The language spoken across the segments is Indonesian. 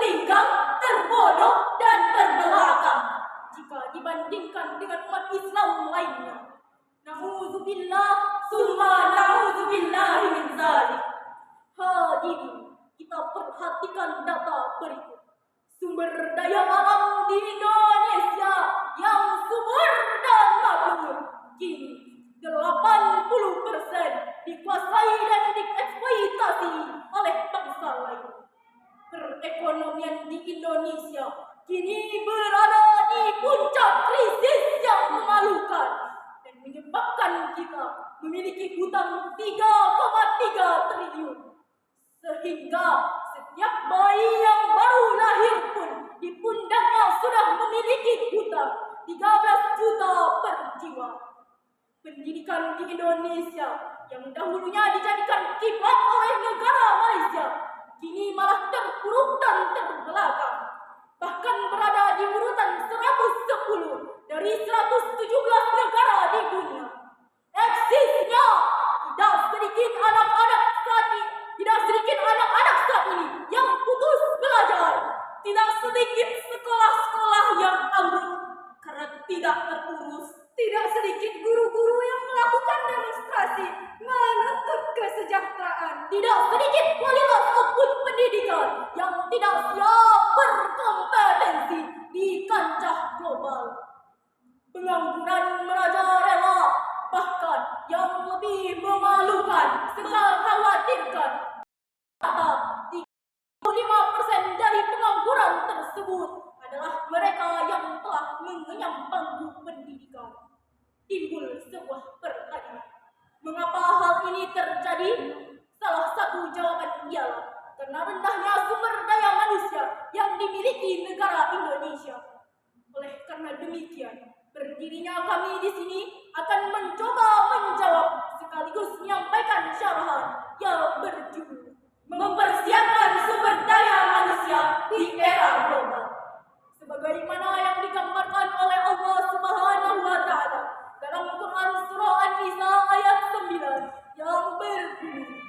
tertinggal, terbodoh, dan terbelakang jika dibandingkan dengan umat Islam lainnya. Na'udzubillah, summa na'udzubillahi min dzalik. Hadirin, kita perhatikan data berikut. Sumber daya alam di Indonesia yang subur dan makmur kini 80% dikuasai dan dieksploitasi oleh bangsa lain. Perekonomian di Indonesia kini berada di puncak krisis yang memalukan dan menyebabkan kita memiliki hutang 3,3 triliun. Sehingga setiap bayi yang baru lahir pun di pundaknya sudah memiliki hutang 13 juta per jiwa. Pendidikan di Indonesia yang dahulunya dijadikan kiblat oleh negara Malaysia kini malah terpuruk dan terbelakang, bahkan berada di urutan 110 dari 117 negara di dunia. Eksisnya tidak sedikit anak-anak saat ini yang putus belajar, tidak sedikit sekolah-sekolah yang ambruk karena tidak terurus, tidak sedikit guru-guru yang melakukan demonstrasi menuntut kesejahteraan, tidak sedikit kualitas output pendidikan yang tidak siap berkompetensi di kancah global. Pengangguran merajalela, bahkan yang lebih memalukan serta khawatirkan, 35% dari pengangguran tersebut adalah mereka yang telah mengenyam bangku pendidikan. Timbul sebuah pertanyaan, mengapa hal ini terjadi? Salah satu jawaban ialah karena rendahnya sumber daya manusia yang dimiliki negara Indonesia. Oleh karena demikian, berdirinya kami di sini akan mencoba menjawab sekaligus menyampaikan syarahan yang berjudul mempersiapkan sumber daya manusia di era global, sebagaimana yang digambarkan oleh Allah Subhanahu wa Ta'ala dalam Quran surah An-Nisa ayat 9 yang berbunyi,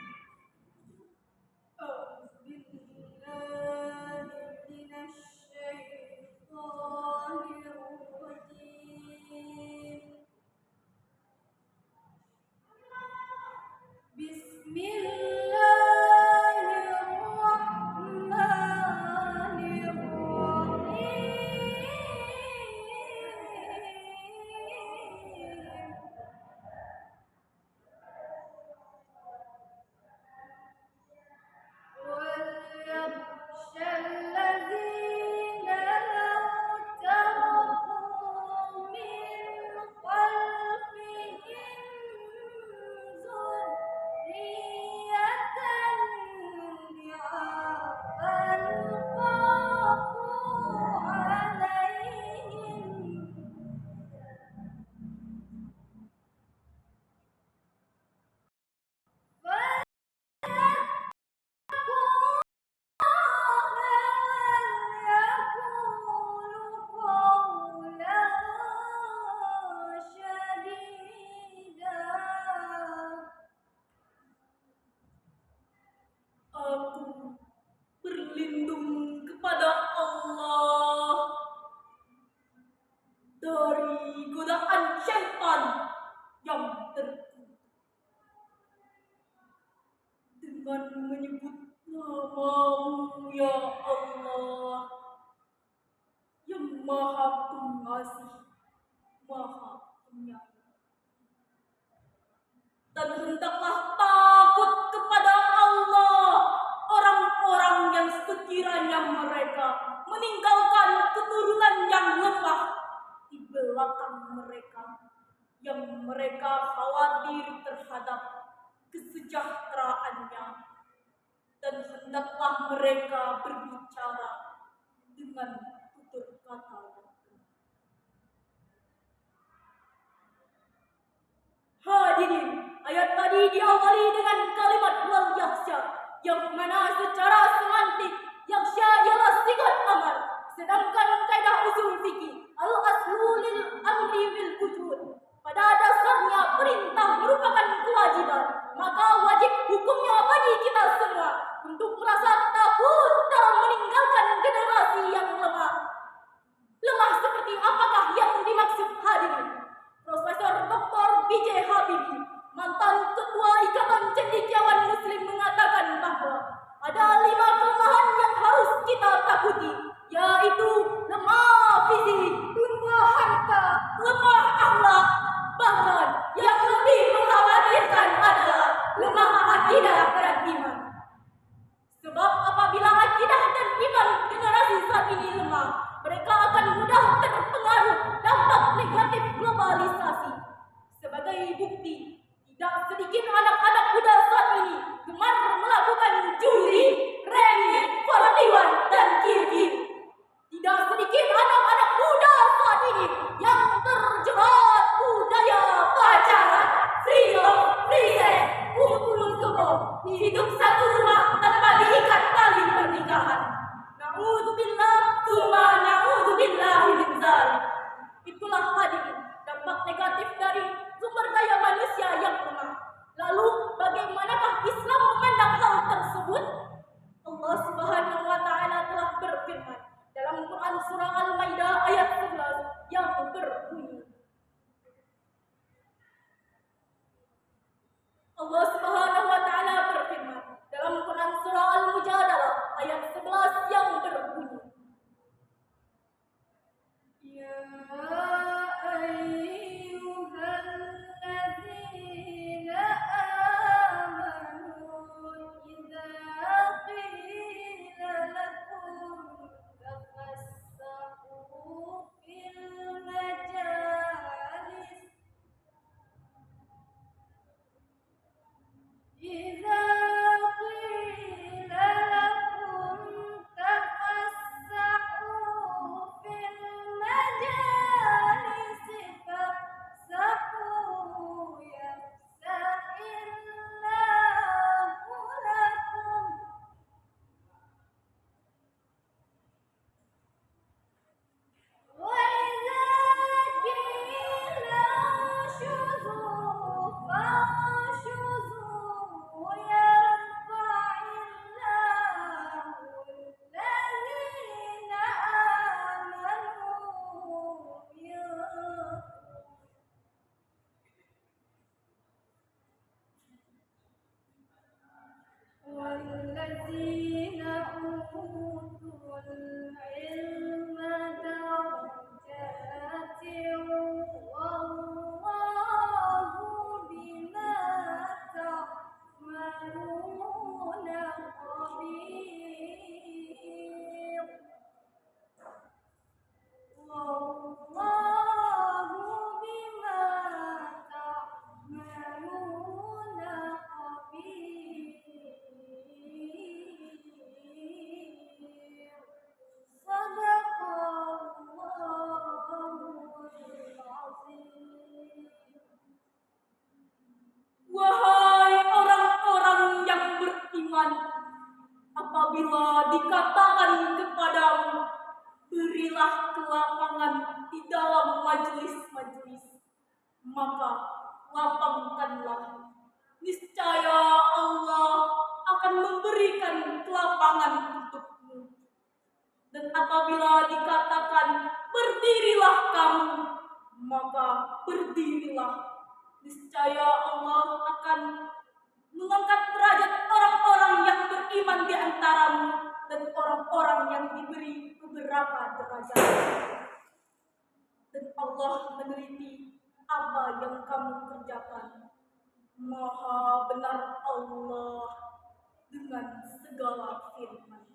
aku berlindung kepada Allah dari godaan syaitan yang terkutuk dengan menyebut nama-Mu ya Allah yang Maha Pengasih, Maha Penyayang. Dan hendaklah takut kepada Allah orang-orang yang sekiranya mereka meninggalkan keturunan yang lemah di belakang mereka, yang mereka khawatir terhadap kesejahteraannya, dan hendaklah mereka berbicara dengan tutur kata. Hadirin, ayat tadi diawali dengan kalimat wal yakhsha, yang mana secara semantik yakhsha ialah sigat amar, sedangkan kaidah usul fikih al-aslu lil amri bil wujud. Pada dasarnya perintah merupakan kewajiban, maka wajib hukumnya bagi kita semua untuk merasa takut dalam meninggalkan Na'udzubillah, tsumma na'udzubillah min dzalik. Itulah hadirin dampak negatif dari sumber daya manusia yang lemah. Lalu bagaimanakah Islam memandang hal tersebut? Allah Subhanahu wa taala telah berfirman dalam Quran surah Al-Maidah ayat 11 yang berbunyi, Allah Subhanahu wa taala berfirman dalam Quran surah Al-Mujadalah ayat 11 yang berbunyi, Ya ayyuhalladzina amanu idza qila lakum tafassahu fil majalis إذا قيل لكم تفسحوا في المجالس فافسحوا يفسح الله لكم وإذا قيل انشزوا فانشزوا يرفع الله الذين آمنوا منكم والذين أوتوا العلم درجات والله بما تعملون خبير والله بما تعملون خبير صدق الله العظيم. Wahai orang-orang yang beriman, apabila dikatakan kepadamu, berilah kelapangan di dalam majelis-majelis, maka lapangkanlah. Niscaya Allah akan memberikan kelapangan untukmu. Dan apabila dikatakan berdirilah kamu, maka berdirilah. Niscaya Allah akan mengangkat derajat orang-orang yang beriman di antaramu dan orang-orang yang diberi beberapa derajat. Dan Allah meneliti apa yang kamu kerjakan. Maha benar Allah dengan segala firman.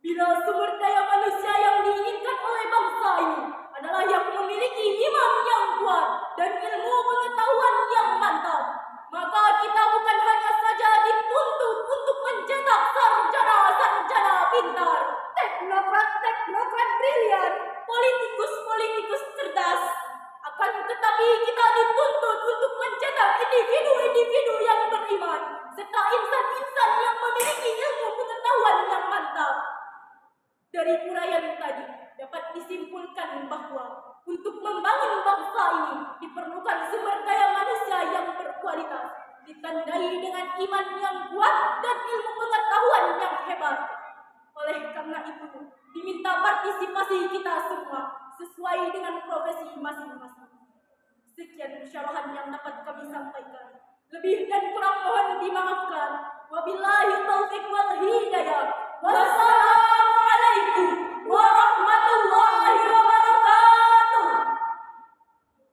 Bila sumber daya manusia yang diinginkan oleh bangsa ini adalah yang memiliki iman yang kuat dan ilmu pengetahuan yang mantap, maka kita bukan hanya saja dituntut untuk mencetak sarjana-sarjana pintar, teknokrat brilian, politikus cerdas, akan tetapi kita dituntut untuk mencetak individu-individu yang beriman, serta insan-insan yang memiliki ilmu pengetahuan yang mantap. Dari uraian tadi dapat disimpulkan bahwa untuk membangun bangsa ini diperlukan sumber daya manusia yang berkualitas, ditandai dengan iman yang kuat dan ilmu pengetahuan yang hebat. Oleh karena itu, diminta partisipasi kita semua sesuai dengan profesi masing-masing. Sekian syarahan yang dapat kami sampaikan. Lebih dan kurang mohon dimaafkan. Wabillahi taufiq wal hidayah.